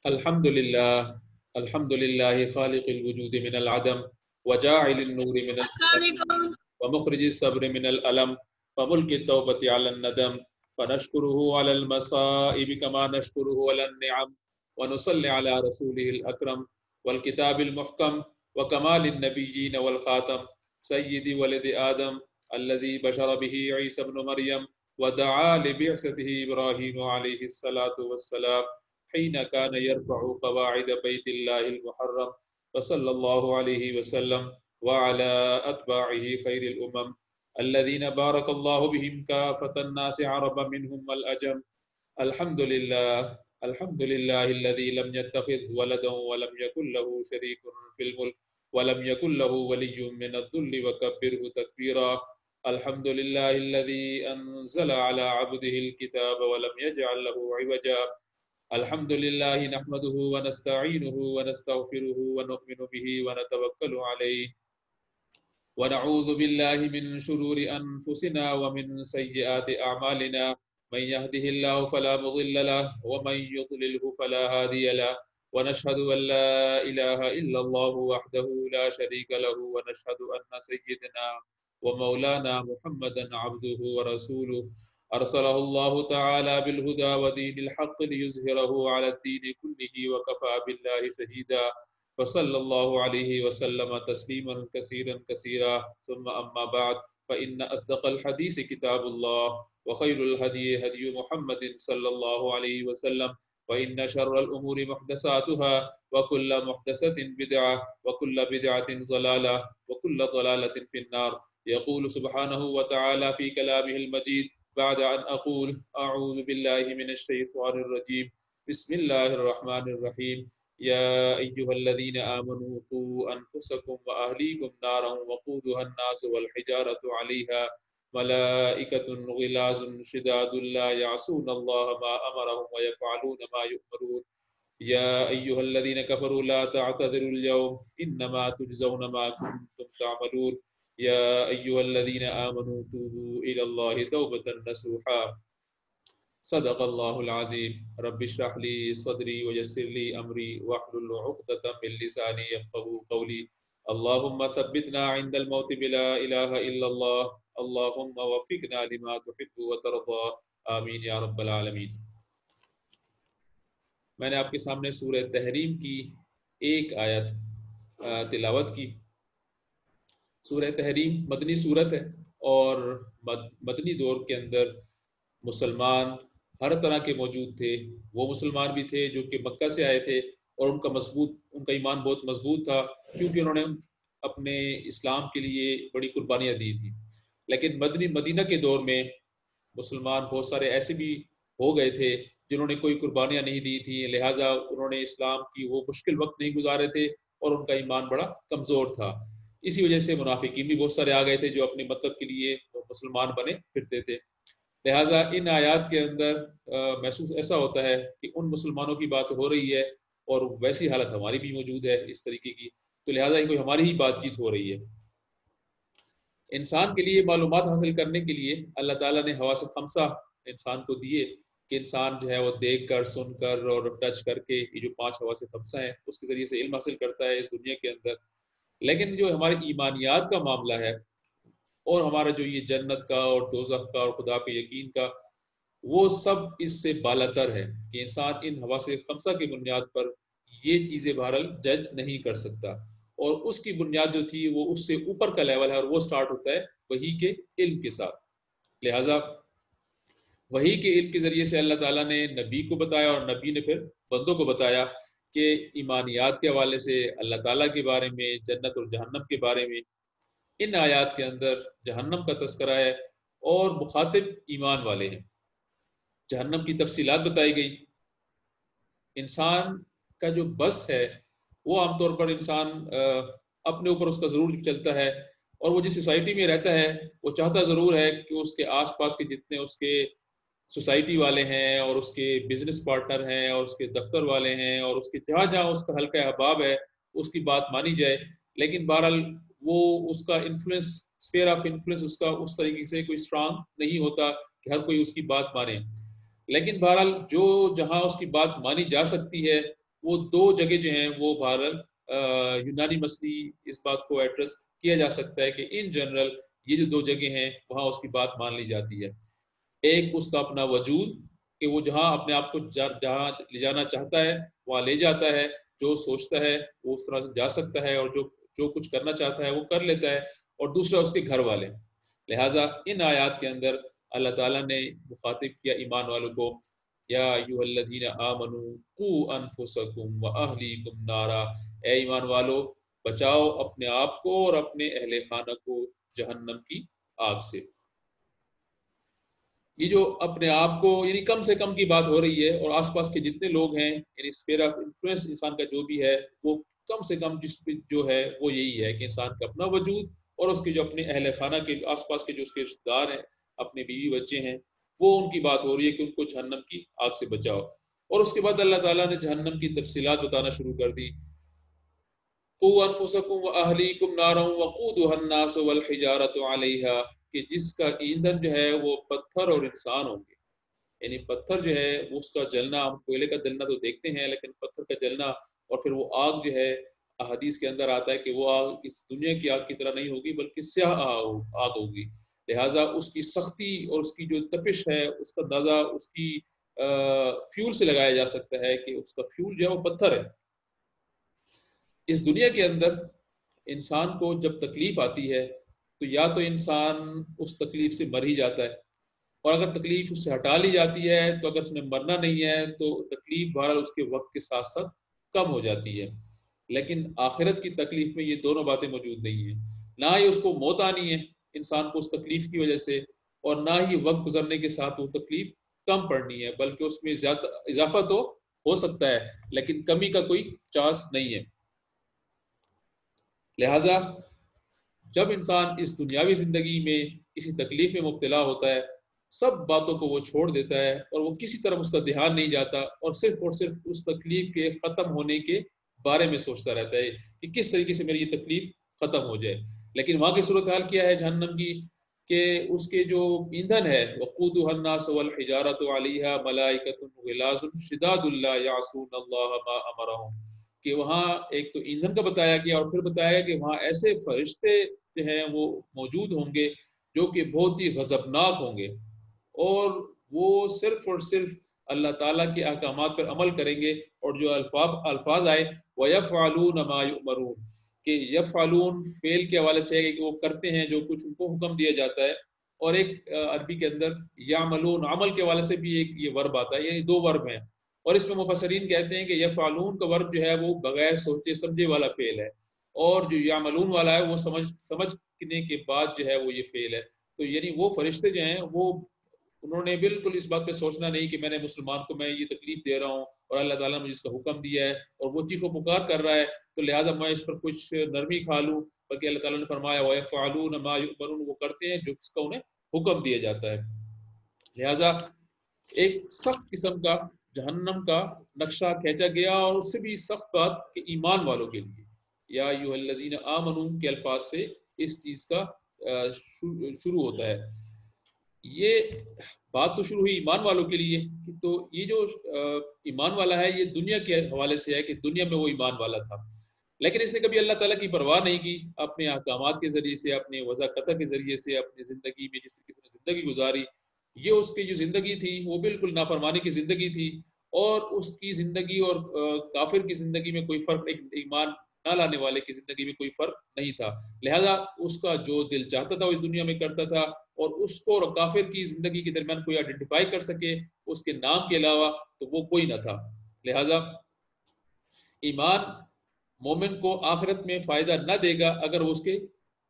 الحمد لله خالق الوجود من العدم وجاعل النور من الظلم ومخرج الصبر من الألم وملك التوبة على الندم فنشكره على المصائب كما نشكره على النعم ونصلي على رسوله الأكرم والكتاب المحكم وكمال النبيين والخاتم سيد ولد آدم الذي بشر به عيسى بن مريم ودعا لبعثته إبراهيم عليه الصلاة والسلام حين كان يرفع قواعد بيت الله المحرم وصلى الله عليه وسلم وعلى أتباعه خير الأمم الذين بارك الله بهم كافة الناس عرب منهم والأجم. الحمد لله الذي لم يتخذ ولدا ولم يكن له شريك في الملك ولم يكن له ولي من الذل وكبره تكبيرا. الحمد لله الذي أنزل على عبده الكتاب ولم يجعل له عوجا. الحمد لله نحمده ونستعينه ونستغفره ونؤمن به ونتوكل عليه ونعوذ بالله من شرور أنفسنا ومن سيئات أعمالنا من يهده الله فلا مضل له ومن يضلله فلا هادي له ونشهد أن لا إله إلا الله وحده لا شريك له ونشهد أن سيدنا ومولانا محمدا عبده ورسوله أرسله الله تعالى بالهدى ودين الحق ليظهره على الدين كله وكفى بالله شهيدا وصلى الله عليه وسلم تسليما كثيرا كثيرا ثم أما بعد فإن أصدق الحديث كتاب الله وخير الهدي هدي محمد صلى الله عليه وسلم وإن شر الأمور محدثاتها وكل محدثة بدعة وكل بدعة ضلالة وكل ضلالة في النار. يقول سبحانه وتعالى في كلامه المجيد بعد أن أقول أعوذ بالله من الشيطان الرجيم بسم الله الرحمن الرحيم يا أيها الذين آمنوا قوا أنفسكم وأهليكم نارا وقودها الناس والحجارة عليها ملائكة غلاظ شداد لا يعصون الله ما أمرهم ويفعلون ما يؤمرون يا أيها الذين كفروا لا تعتذروا اليوم إنما تجزون ما كنتم تعملون يا أيها الذين آمنوا توبوا إلى الله توبة نصوحا صدق الله العظيم. رب اشرح لي صدري ويسر لي أمري واحلل عقدة من لساني يفقهوا قولي. اللهم ثبتنا عند الموت بلا إله إلا الله اللهم وفقنا لما تحب وترضى آمين یا رب العالمین. میں نے آپ کے سامنے سورہ تحریم کی ایک آیت تلاوت کی. سورہ تحریم مدنی سورت ہے اور مدنی دور کے اندر مسلمان ہر طرح کے موجود تھے. وہ مسلمان بھی تھے جو کہ مکہ سے آئے تھے اور ان کا ایمان بہت مضبوط تھا کیونکہ انہوں نے اپنے اسلام کے لیے بڑی قربانیاں دی تھی. لیکن مدینہ کے دور میں مسلمان بہت سارے ایسے بھی ہو گئے تھے جنہوں نے کوئی قربانیاں نہیں دی تھیں، لہٰذا انہوں نے اسلام کی وہ مشکل وقت نہیں گزارے تھے اور ان کا ایمان بڑا کمزور تھا. اسی وجہ سے منافقین بھی بہت سارے آ گئے تھے جو اپنے مطلب کے لیے مسلمان بنے پھرتے تھے. لہٰذا ان آیات کے اندر محسوس ایسا ہوتا ہے کہ ان مسلمانوں کی بات ہو رہی ہے اور ویسی حالت ہماری بھی موجود ہے اس طریقے کی، تو لہٰذا کوئی ہماری ہی بات چیت ہو رہی ہے. انسان کے لیے معلومات حاصل کرنے کے لیے اللہ تعالیٰ نے حواس خمسہ انسان کو دیے کہ انسان جو ہے وہ دیکھ کر، سن کر اور ٹچ کر کے یہ جو 5 حواس خمسہ ہیں اس کے ذریعے سے علم حاصل کرتا ہے اس دنیا کے اندر. لیکن جو ہمارے ایمانیات کا معاملہ ہے اور ہمارا جو یہ جنت کا اور دوزخ کا اور خدا کے یقین کا، وہ سب اس سے بالاتر ہے کہ انسان ان حواس خمسہ کی بنیاد پر یہ چیزیں بہرحال جج نہیں کر سکتا. اور اس کی بنیاد جو تھی وہ اس سے اوپر کا لیول ہے اور وہ سٹارٹ ہوتا ہے وحی کے علم کے ساتھ. لہٰذا وحی کے علم کے ذریعے سے اللہ تعالیٰ نے نبی کو بتایا اور نبی نے پھر بندوں کو بتایا کہ ایمانیات کے حوالے سے اللہ تعالیٰ کے بارے میں، جنت اور جہنم کے بارے میں ان آیات کے اندر جہنم کا تذکرہ ہے اور مخاطب ایمان والے ہیں. جہنم کی تفصیلات بتائی گئی. انسان کا جو بس ہے وہ عام طور پر انسان اپنے اوپر اس کا ضرور چلتا ہے اور وہ جس سوسائٹی میں رہتا ہے وہ چاہتا ضرور ہے کہ اس کے آس پاس کے جتنے اس کے سوسائٹی والے ہیں اور اس کے بزنس پارٹنر ہیں اور اس کے دفتر والے ہیں اور اس کے جہاں جہاں اس کا حلقہ احباب ہے اس کی بات مانی جائے. لیکن بہرحال وہ اس کا انفلوئنس، اسفیئر آف انفلوئنس اس کا اس طریقے سے کوئی اسٹرانگ نہیں ہوتا کہ ہر کوئی اس کی بات مانے. لیکن بہرحال جو جہاں اس کی بات مانی جا سکتی ہے وہ دو جگہ جو ہیں وہ بہرحال یونانی مسئلے اس بات کو ایڈریس کیا جا سکتا ہے کہ ان جنرل یہ جو دو جگہ ہیں وہاں اس کی بات مان لی جاتی ہے. ایک اس کا اپنا وجود کہ وہ جہاں اپنے آپ کو جہاں لے جانا چاہتا ہے وہاں لے جاتا ہے، جو سوچتا ہے وہ اس طرح جا سکتا ہے، اور جو کچھ کرنا چاہتا ہے وہ کر لیتا ہے. اور دوسرا اس کے گھر والے. لہٰذا ان آیات کے اندر اللہ تعالیٰ نے مخاطب کیا ایمان والوں کو، یا ایھا الذین آمنوا قوا انفسکم واہلیکم نارا، اے ایمان والو بچاؤ اپنے آپ کو اور اپنے اہل خانہ کو جہنم کی آگ سے. یہ جو اپنے آپ کو یعنی کم سے کم کی بات ہو رہی ہے، اور آس پاس کے جتنے لوگ ہیں یعنی اسفیئر آف انفلوئنس انسان کا جو بھی ہے وہ کم سے کم جو ہے وہ یہی ہے کہ انسان کا اپنا وجود اور اس کے جو اپنے اہل خانہ کے آس پاس کے جو اس کے رشتہ دار ہیں، اپنے بیوی بچے ہیں، وہ ان کی بات ہو رہی ہے کہ ان کو جہنم کی آگ سے بچاؤ. اور اس کے بعد اللہ تعالیٰ نے جہنم کی تفصیلات بتانا شروع کر دی. قوا انفسکم واہلیکم نارا وقودها الناس والحجارۃ علیہا، کہ جس کا ایندھن جو ہے وہ پتھر اور انسان ہوں گے. یعنی پتھر جو ہے اس کا جلنا، ہم کوئلے کا جلنا تو دیکھتے ہیں، لیکن پتھر کا جلنا اور پھر وہ آگ جو ہے احادیث کے اندر آتا ہے کہ وہ آگ اس دنیا کی آگ کی طرح نہیں ہوگی بلکہ سیاہ آگ ہوگی. لہٰذا اس کی سختی اور اس کی جو تپش ہے اس کا اندازہ اس کی فیول سے لگایا جا سکتا ہے کہ اس کا فیول جو ہے وہ پتھر ہے. اس دنیا کے اندر انسان کو جب تکلیف آتی ہے تو یا تو انسان اس تکلیف سے مر ہی جاتا ہے، اور اگر تکلیف اس سے ہٹا لی جاتی ہے تو اگر اس نے مرنا نہیں ہے تو تکلیف بہرحال اس کے وقت کے ساتھ ساتھ کم ہو جاتی ہے. لیکن آخرت کی تکلیف میں یہ دونوں باتیں موجود نہیں ہیں. نہ ہی اس کو موت آنی ہے انسان کو اس تکلیف کی وجہ سے، اور نہ ہی وقت گزرنے کے ساتھ وہ تکلیف کم پڑنی ہے، بلکہ اس میں زیادہ اضافہ تو ہو سکتا ہے لیکن کمی کا کوئی چانس نہیں ہے. لہٰذا جب انسان اس دنیاوی زندگی میں کسی تکلیف میں مبتلا ہوتا ہے، سب باتوں کو وہ چھوڑ دیتا ہے اور وہ کسی طرف اس کا دھیان نہیں جاتا، اور صرف اس تکلیف کے ختم ہونے کے بارے میں سوچتا رہتا ہے کہ کس طریقے سے میری یہ تکلیف ختم ہو جائے. لیکن وہاں کی صورتحال کیا ہے جہنم کی، کہ اس کے جو ایندھن ہے وقودها الناس والحجارۃ علیہا ملائکۃ غلاظ شداد لا یعصون اللہ ما امرهم، کہ وہاں ایک تو ایندھن کا بتایا گیا اور پھر بتایا گیا کہ وہاں ایسے فرشتے جو ہیں وہ موجود ہوں گے جو کہ بہت ہی غضبناک ہوں گے، اور وہ صرف اور صرف اللہ تعالیٰ کے احکامات پر عمل کریں گے. اور جو الفاظ آئے وَيَفْعَلُونَ مَا يُؤْمَرُونَ، کہ یفعلون فعل کے حوالے سے ہے کہ وہ کرتے ہیں جو کچھ ان کو حکم دیا جاتا ہے، اور ایک عربی کے اندر یعملون عمل کے حوالے سے بھی ایک یہ ورب آتا ہے، یعنی دو ورب ہیں. اور اس میں مفسرین کہتے ہیں کہ یفعلون کا ورب جو ہے وہ بغیر سوچے سمجھے والا فعل ہے، اور جو یعملون والا ہے وہ سمجھنے کے بعد جو ہے وہ یہ فعل ہے. تو یعنی وہ فرشتے جو ہیں وہ انہوں نے بالکل اس بات پہ سوچنا نہیں کہ میں نے مسلمان کو میں یہ تکلیف دے رہا ہوں اور اللہ تعالیٰ نے مجھے اس کا حکم دیا ہے اور وہ چیخ و پکار کر رہا ہے تو لہٰذا میں اس پر کچھ نرمی کھا لوں، بلکہ اللہ تعالیٰ نے فرمایا وَيَفْعَلُونَ مَا يُؤْمَرُونَ، وہ کرتے ہیں جو اس کا انہیں حکم دیا جاتا ہے. لہٰذا ایک سخت قسم کا جہنم کا نقشہ کھینچا گیا، اور اس سے بھی سخت بات کہ ایمان والوں کے لیے یا ایھا الذین آمنوا کے الفاظ سے اس چیز کا شروع ہوتا ہے. یہ بات تو شروع ہوئی ایمان والوں کے لیے، تو یہ جو ایمان والا ہے یہ دنیا کے حوالے سے ہے کہ دنیا میں وہ ایمان والا تھا، لیکن اس نے کبھی اللہ تعالیٰ کی پرواہ نہیں کی. اپنے احکامات کے ذریعے سے، اپنے وضاقتہ کے ذریعے سے، اپنی زندگی میں جس کی زندگی گزاری، یہ اس کی جو زندگی تھی وہ بالکل نافرمانی کی زندگی تھی، اور اس کی زندگی اور کافر کی زندگی میں کوئی فرق نہیں، ایمان نہ لانے والے کی زندگی میں کوئی فرق نہیں تھا. لہذا اس کا جو دل چاہتا تھا وہ اس دنیا میں کرتا تھا، اور اس کو اور کافر کی زندگی کے درمیان کوئی آئیڈینٹیفائی کر سکے اس کے نام کے علاوہ تو وہ کوئی نہ تھا. لہذا ایمان مومن کو آخرت میں فائدہ نہ دے گا اگر وہ اس کے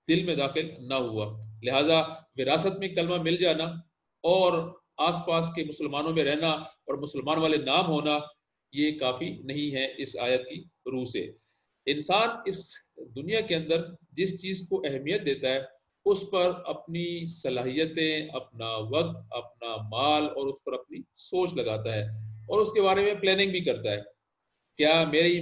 دل میں داخل نہ ہوا. لہذا وراثت میں کلمہ مل جانا اور آس پاس کے مسلمانوں میں رہنا اور مسلمان والے نام ہونا یہ کافی نہیں ہے. اس آیت کی روح سے انسان اس دنیا کے اندر جس چیز کو اہمیت دیتا ہے اس پر اپنی صلاحیتیں، اپنا وقت، اپنا مال اور اس پر اپنی سوچ لگاتا ہے، اور اس کے بارے میں پلاننگ بھی کرتا ہے. کیا میری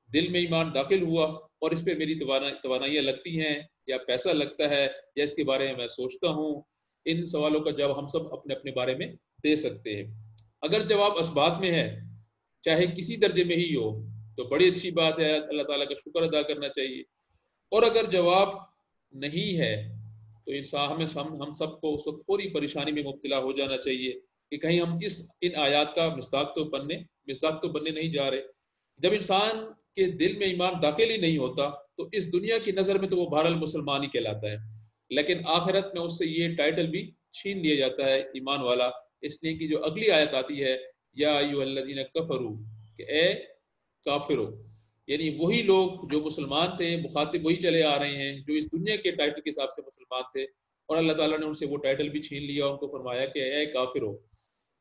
دل میں ایمان داخل ہوا اور اس پہ میری توانائیاں لگتی ہیں یا پیسہ لگتا ہے یا اس کے بارے میں سوچتا ہوں؟ ان سوالوں کا جواب ہم سب اپنے اپنے بارے میں دے سکتے ہیں. اگر جواب اسبات میں ہے چاہے کسی درجے میں ہی ہو، تو بڑی اچھی بات ہے، اللہ تعالیٰ کا شکر ادا کرنا چاہیے۔ اور اگر جواب نہیں ہے تو انسان ہم سب کو اس وقت پوری پریشانی میں مبتلا ہو جانا چاہیے کہ کہیں ہم ان آیات کا مصداق تو بننے نہیں جا رہے۔ جب انسان کے دل میں ایمان داخل ہی نہیں ہوتا تو اس دنیا کی نظر میں تو وہ بہرحال مسلمان ہی کہلاتا ہے، لیکن آخرت میں اس سے یہ ٹائٹل بھی چھین لیا جاتا ہے ایمان والا، اس لیے کہ جو اگلی آیت آتی ہے یا ایھا الذین کفروا، کہ اے کافرو، یعنی وہی لوگ جو مسلمان تھے، مخاطب وہی چلے آ رہے ہیں جو اس دنیا کے ٹائٹل کے حساب سے مسلمان تھے، اور اللہ تعالیٰ نے ان سے وہ ٹائٹل بھی چھین لیا، ان کو فرمایا کہ اے کافرو۔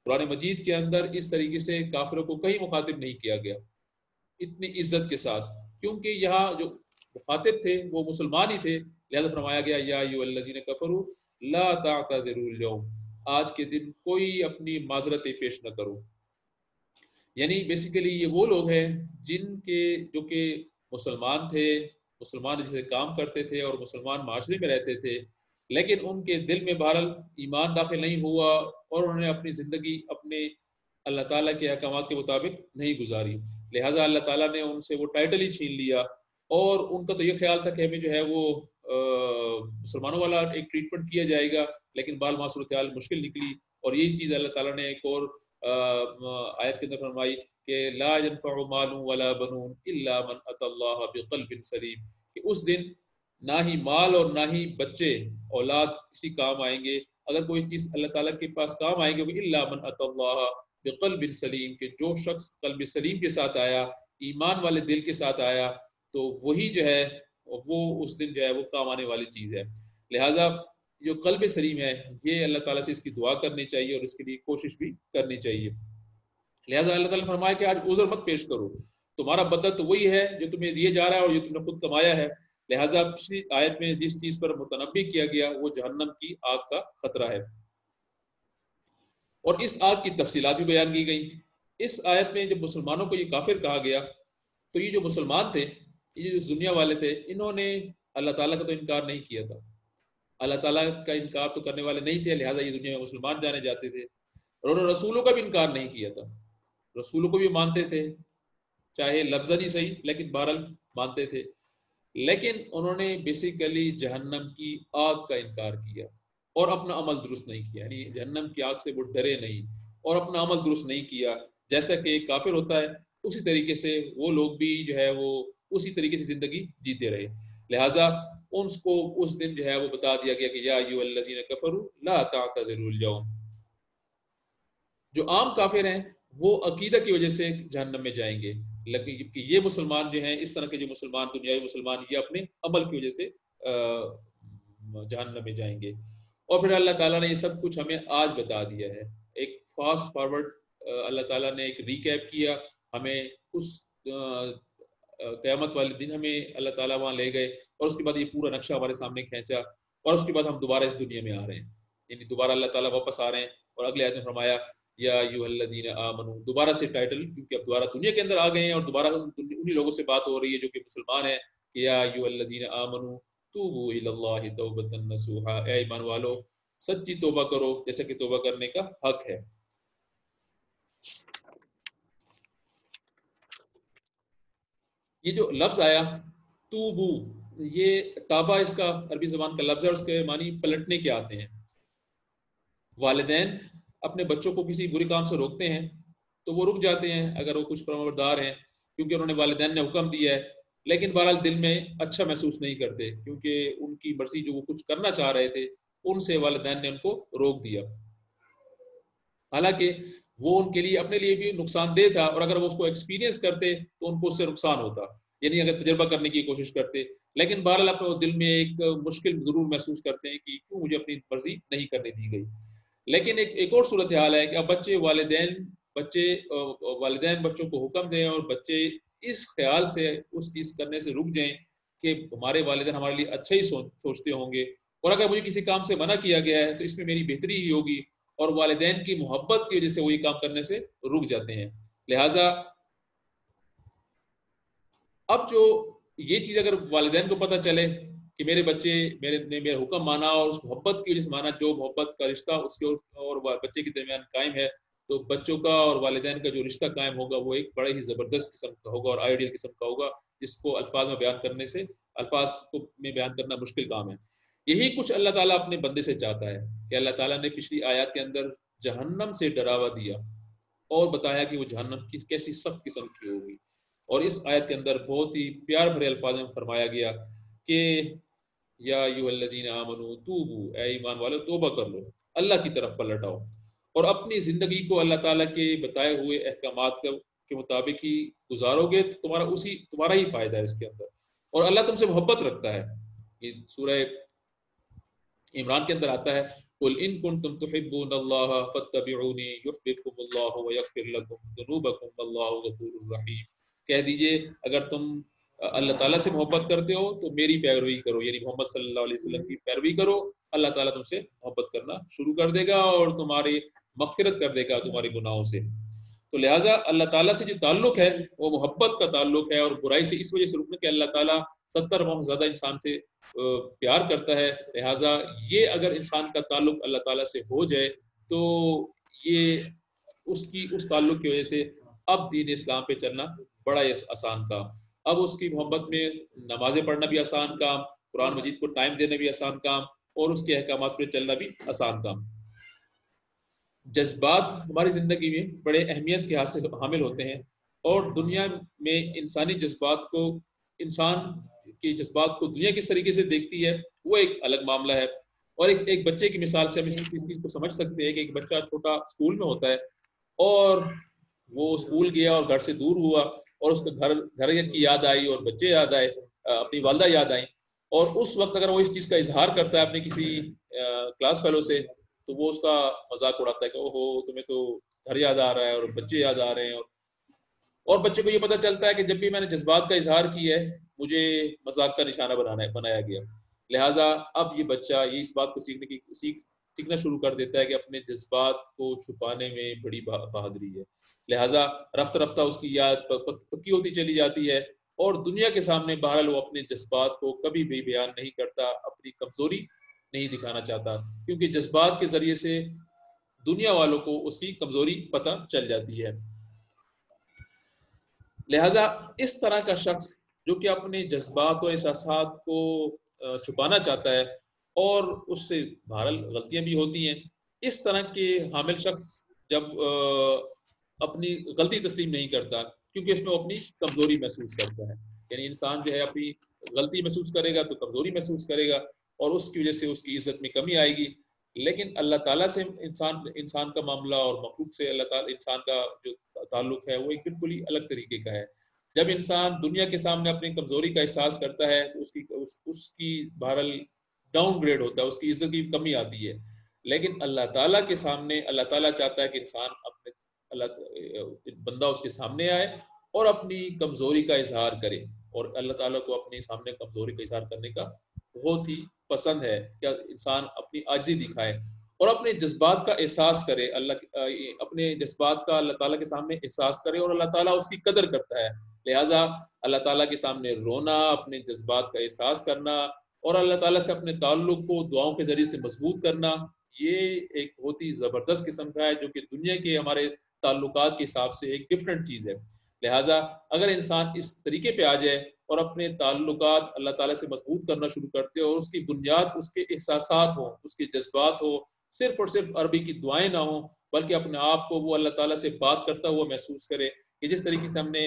قرآن مجید کے اندر اس طریقے سے کافروں کو کہیں مخاطب نہیں کیا گیا اتنی عزت کے ساتھ، کیونکہ یہاں جو مخاطب تھے وہ مسلمان ہی تھے، لہذا فرمایا گیا یا ایھا الذین کفروا لا تعتذروا اليوم، آج کے دن کوئی اپنی معذرتیں پیش نہ کرو۔ یعنی بیسیکلی یہ وہ لوگ ہیں جو کہ مسلمان تھے، مسلمان جیسے کام کرتے تھے اور مسلمان معاشرے میں رہتے تھے، لیکن ان کے دل میں بہرحال ایمان داخل نہیں ہوا اور انہوں نے اپنی زندگی اپنے اللہ تعالیٰ کے احکامات کے مطابق نہیں گزاری، لہٰذا اللہ تعالیٰ نے ان سے وہ ٹائٹل ہی چھین لیا، اور ان کا تو یہ خیال تھا کہ ہمیں جو ہے وہ مسلمانوں والا ایک ٹریٹمنٹ کیا جائے گا، لیکن بال صورتحال مشکل نکلی، اور یہی چیز اللہ تعالیٰ نے ایک اور آیت کے اندر فرمائی کہ لا ينفع مال ولا بنون الا من اتى الله بقلب سلیم، کہ اس دن نہ ہی مال اور نہ ہی بچے اولاد کسی کام آئیں گے، اگر کوئی چیز اللہ تعالیٰ کے پاس کام آئے گی وہ الا من اتى الله بقلب سلیم، کہ جو شخص قلب سلیم کے ساتھ آیا، ایمان والے دل کے ساتھ آیا، تو وہی جو ہے وہ اس دن جو ہے وہ کام آنے والی چیز ہے۔ لہٰذا جو قلب سلیم ہے یہ اللہ تعالیٰ سے اس کی دعا کرنی چاہیے اور اس کے لیے کوشش بھی کرنی چاہیے۔ لہٰذا اللہ تعالیٰ نے فرمایا کہ آج عذر مت پیش کرو، تمہارا بدلہ تو وہی ہے جو تمہیں دیے جا رہا ہے اور جو تم نے خود کمایا ہے۔ لہٰذا پچھلی آیت میں جس چیز پر متنبی کیا گیا وہ جہنم کی آگ کا خطرہ ہے، اور اس آگ کی تفصیلات بھی بیان کی گئی۔ اس آیت میں جب مسلمانوں کو یہ کافر کہا گیا تو یہ جو مسلمان تھے، یہ جو دنیا والے تھے، انہوں نے اللہ تعالیٰ کا تو انکار نہیں کیا تھا، اللہ تعالیٰ کا انکار تو کرنے والے نہیں تھے، لہٰذا یہ دنیا میں مسلمان جانے جاتے تھے، اور انہوں نے رسولوں کا بھی انکار نہیں کیا تھا، رسولوں کو بھی مانتے تھے، چاہے لفظاً ہی صحیح لیکن بہرحال مانتے تھے، لیکن انہوں نے بیسیکلی جہنم کی آگ کا انکار کیا اور اپنا عمل درست نہیں کیا، یعنی جہنم کی آگ سے وہ ڈرے نہیں اور اپنا عمل درست نہیں کیا، جیسا کہ ایک کافر ہوتا ہے اسی طریقے سے وہ لوگ بھی جو ہے وہ اسی طریقے سے زندگی جیتے رہے، لہٰذا ان کو اس دن جو ہے وہ بتا دیا گیا کہ یا ایھا الذین کفروا لا تعتذروا اليوم۔ جو عام کافر ہیں وہ عقیدہ کی وجہ سے جہنم میں جائیں گے، لیکن یہ مسلمان جو ہیں، اس طرح کے جو مسلمان دنیاوی مسلمان، یہ اپنے عمل کی وجہ سے جہنم میں جائیں گے۔ اور پھر اللہ تعالیٰ نے یہ سب کچھ ہمیں آج بتا دیا ہے، ایک فاسٹ فارورڈ اللہ تعالیٰ نے ایک ریکیپ کیا ہمیں، اس قیامت والے دن ہمیں اللہ تعالیٰ وہاں لے گئے، اور اس کے بعد یہ پورا نقشہ ہمارے سامنے کھینچا، اور اس کے بعد ہم دوبارہ اس دنیا میں آ رہے ہیں، یعنی دوبارہ اللہ تعالیٰ واپس آ رہے ہیں، اور اگلے آیت میں فرمایا یا ایھا الذین آمنوا، دوبارہ سے ٹائٹل، کیونکہ اب دوبارہ دنیا کے اندر آ گئے ہیں اور دوبارہ انہی لوگوں سے بات ہو رہی ہے جو کہ مسلمان ہیں، کہ یا ایھا الذین آمنوا توبوا الی اللہ توبۃ نصوحا، اے ایمان والو سچی توبہ کرو جیسا کہ توبہ کرنے کا حق ہے۔ یہ جو لفظ آیا توبو، یہ تابہ اس کا عربی زبان کا لفظ ہے، اس کے معنی پلٹنے کے آتے ہیں۔ والدین اپنے بچوں کو کسی برے کام سے روکتے ہیں تو وہ رک جاتے ہیں اگر وہ کچھ فرمانبردار ہیں، کیونکہ انہوں نے والدین نے حکم دیا ہے، لیکن بہرحال دل میں اچھا محسوس نہیں کرتے، کیونکہ ان کی مرضی جو وہ کچھ کرنا چاہ رہے تھے ان سے والدین نے ان کو روک دیا، حالانکہ وہ ان کے لیے اپنے لیے بھی نقصان دہ تھا، اور اگر وہ اس کو ایکسپیرینس کرتے تو ان کو اس سے نقصان ہوتا، یعنی اگر تجربہ کرنے کی کوشش کرتے، لیکن بہرحال اپنے دل میں ایک مشکل ضرور محسوس کرتے ہیں کہ کیوں مجھے اپنی مرضی نہیں کرنے دی گئی۔ لیکن ایک اور صورتحال ہے کہ اب والدین بچوں کو حکم دیں اور بچے اس خیال سے اس چیز کرنے سے رک جائیں کہ ہمارے والدین ہمارے لیے اچھا ہی سوچتے ہوں گے، اور اگر مجھے کسی کام سے منع کیا گیا ہے تو اس میں میری بہتری ہی ہوگی، اور والدین کی محبت کی وجہ سے وہ یہ کام کرنے سے رک جاتے ہیں۔ لہٰذا اب جو یہ چیز اگر والدین کو پتہ چلے کہ میرے بچے نے میرا حکم مانا اور اس محبت کی وجہ سے مانا، جو محبت کا رشتہ اس کے اور بچے کے درمیان قائم ہے، تو بچوں کا اور والدین کا جو رشتہ قائم ہوگا وہ ایک بڑے ہی زبردست قسم کا ہوگا اور آئیڈیل قسم کا ہوگا، جس کو الفاظ میں بیان کرنے سے میں بیان کرنا مشکل کام ہے۔ یہی کچھ اللہ تعالیٰ اپنے بندے سے چاہتا ہے کہ اللہ تعالیٰ نے پچھلی آیات کے اندر جہنم سے ڈراوا دیا اور بتایا کہ وہ جہنم کی کیسی سخت قسم کی ہوگی، اور اس آیت کے اندر بہت ہی پیار بھرے الفاظ میں فرمایا گیا کہ یا ایھا الذین آمنوا توبوا، اے ایمان والو توبہ کر لو، اللہ کی طرف پلٹ آؤ اور اپنی زندگی کو اللہ تعالیٰ کے بتائے ہوئے احکامات کے مطابق ہی گزارو گے تو تمہارا ہی فائدہ ہے اس کے اندر، اور اللہ تم سے محبت رکھتا ہے۔ یہ سورہ عمران کے اندر آتا ہے قل ان کنتم تحبون اللہ فاتبعونی یحببکم اللہ ویغفر لکم ذنوبکم واللہ غفور رحیم، کہہ دیجئے اگر تم اللہ تعالیٰ سے محبت کرتے ہو تو میری پیروی کرو، یعنی محمد صلی اللہ علیہ وسلم کی پیروی کرو، اللہ تعالیٰ تم سے محبت کرنا شروع کر دے گا اور تمہاری مغفرت کر دے گا تمہارے گناہوں سے۔ تو لہٰذا اللہ تعالیٰ سے جو تعلق ہے وہ محبت کا تعلق ہے، اور برائی سے اس وجہ سے رکنے کہ اللہ تعالیٰ 70 ماہ زیادہ انسان سے پیار کرتا ہے، لہٰذا یہ اگر انسان کا تعلق اللہ تعالیٰ سے ہو جائے تو یہ اس تعلق کی وجہ سے اب دین اسلام پہ چلنا بڑا آسان کام، اب اس کی محبت میں نمازیں پڑھنا بھی آسان کام، قرآن مجید کو ٹائم دینا بھی آسان کام، اور اس کے احکامات پہ چلنا بھی آسان کام۔ جذبات ہماری زندگی میں بڑے اہمیت کے حامل ہوتے ہیں، اور دنیا میں انسانی جذبات کو انسان کی جذبات کو دنیا کس طریقے سے دیکھتی ہے وہ ایک الگ معاملہ ہے، اور ایک بچے کی مثال سے ہم اس چیز کو سمجھ سکتے ہیں کہ ایک بچہ چھوٹا اسکول میں ہوتا ہے اور وہ اسکول گیا اور گھر سے دور ہوا، اور اس کا گھر کی یاد آئی اور بچے یاد آئے، اپنی والدہ یاد آئیں، اور اس وقت اگر وہ اس چیز کا اظہار کرتا ہے اپنے کسی کلاس فیلو سے تو وہ اس کا مذاق اڑاتا ہے کہ اوہو تمہیں تو گھر یاد آ رہا ہے اور بچے یاد آ رہے ہیں، اور بچے کو یہ پتہ چلتا ہے کہ جب بھی میں نے جذبات کا اظہار کیا ہے مجھے مذاق کا نشانہ بنایا گیا، لہٰذا اب یہ بچہ یہ اس بات کو سیکھنا شروع کر دیتا ہے کہ اپنے جذبات کو چھپانے میں بڑی بہادری ہے، لہٰذا رفتہ رفتہ اس کی یاد پکی ہوتی چلی جاتی ہے، اور دنیا کے سامنے بہرحال وہ اپنے جذبات کو کبھی بھی بیان نہیں کرتا، اپنی کمزوری نہیں دکھانا چاہتا، کیونکہ جذبات کے ذریعے سے دنیا والوں کو اس کی کمزوری پتہ چل جاتی ہے۔ لہٰذا اس طرح کا شخص جو کہ اپنے جذبات و احساسات کو چھپانا چاہتا ہے اور اس سے بہرحال غلطیاں بھی ہوتی ہیں، اس طرح کے حامل شخص جب اپنی غلطی تسلیم نہیں کرتا کیونکہ اس میں وہ اپنی کمزوری محسوس کرتا ہے، یعنی انسان جو ہے اپنی غلطی محسوس کرے گا تو کمزوری محسوس کرے گا اور اس کی وجہ سے اس کی عزت میں کمی آئے گی، لیکن اللہ تعالیٰ سے انسان کا معاملہ اور مخلوق سے اللہ تعالیٰ انسان کا جو تعلق ہے وہ ایک بالکل ہی الگ طریقے کا ہے۔ جب انسان دنیا کے سامنے اپنی کمزوری کا احساس کرتا ہے تو اس کی بہرحال ڈاؤن گریڈ ہوتا ہے، اس کی عزت کی کمی آتی ہے، لیکن اللہ تعالیٰ کے سامنے اللہ تعالیٰ چاہتا ہے کہ انسان بندہ اس کے سامنے آئے اور اپنی کمزوری کا اظہار کرے، اور اللہ تعالیٰ کو اپنے سامنے کمزوری کا اظہار کرنے کا بہت ہی پسند ہے کہ انسان اپنی عاجزی دکھائے اور اپنے جذبات کا احساس کرے، اپنے جذبات کا اللہ تعالیٰ کے سامنے احساس کرے، اور اللہ تعالیٰ اس کی قدر کرتا ہے، لہٰذا اللہ تعالیٰ کے سامنے رونا، اپنے جذبات کا احساس کرنا اور اللہ تعالیٰ سے اپنے تعلق کو دعاؤں کے ذریعے سے مضبوط کرنا، یہ ایک بہت ہی زبردست قسم کا ہے جو کہ دنیا کے ہمارے تعلقات کے حساب سے ایک ڈفرینٹ چیز ہے۔ لہٰذا اگر انسان اس طریقے پہ آ جائے اور اپنے تعلقات اللہ تعالیٰ سے مضبوط کرنا شروع کرتے اور اس کی بنیاد اس کے احساسات ہوں، اس کے جذبات ہوں، صرف اور صرف عربی کی دعائیں نہ ہوں، بلکہ اپنے آپ کو وہ اللہ تعالیٰ سے بات کرتا ہوا محسوس کرے، کہ جس طریقے سے ہم نے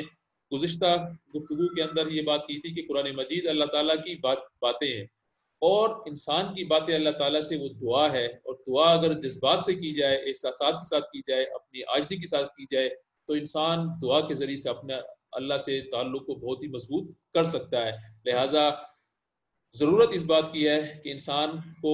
گزشتہ گفتگو کے اندر یہ بات کی تھی کہ قرآن مجید اللہ تعالیٰ کی باتیں ہیں، اور انسان کی باتیں اللہ تعالیٰ سے وہ دعا ہے، اور دعا اگر جذبات سے کی جائے، احساسات کے ساتھ کی جائے، اپنی عاجزی کے ساتھ کی جائے، تو انسان دعا کے ذریعے سے اپنا اللہ سے تعلق کو بہت ہی مضبوط کر سکتا ہے۔ لہٰذا ضرورت اس بات کی ہے کہ انسان کو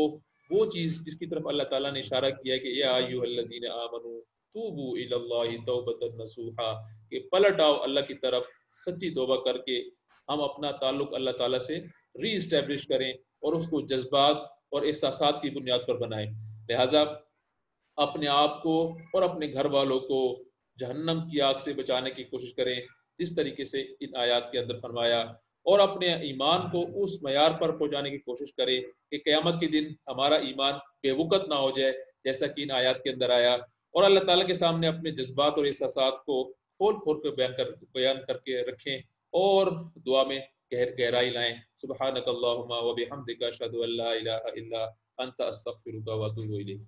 وہ چیز جس کی طرف اللہ تعالیٰ نے اشارہ کیا ہے کہ یا ایھا الذین آمنوا توبوا الی اللہ توبۃ نصوحا، کہ پلٹ آؤ اللہ کی طرف سچی توبہ کر کے ہم اپنا تعلق اللہ تعالیٰ سے ری اسٹیبلش کریں اور اس کو جذبات اور احساسات کی بنیاد پر بنائیں۔ لہٰذا اپنے آپ کو اور اپنے گھر والوں کو جہنم کی آگ سے بچانے کی کوشش کریں جس طریقے سے ان آیات کے اندر فرمایا، اور اپنے ایمان کو اس معیار پر پہنچانے کی کوشش کریں کہ قیامت کے دن ہمارا ایمان بے وقت نہ ہو جائے، جیسا کہ ان آیات کے اندر آیا اور اللہ تعالیٰ کے سامنے اپنے جذبات اور احساسات کو کھول کھول کر بیان کر کے رکھیں اور دعا میں گہرائی لائیں۔ سبحانک اللہم و بحمدک اشہد ان لا الہ الا انت استغفرک و اتوب الیک۔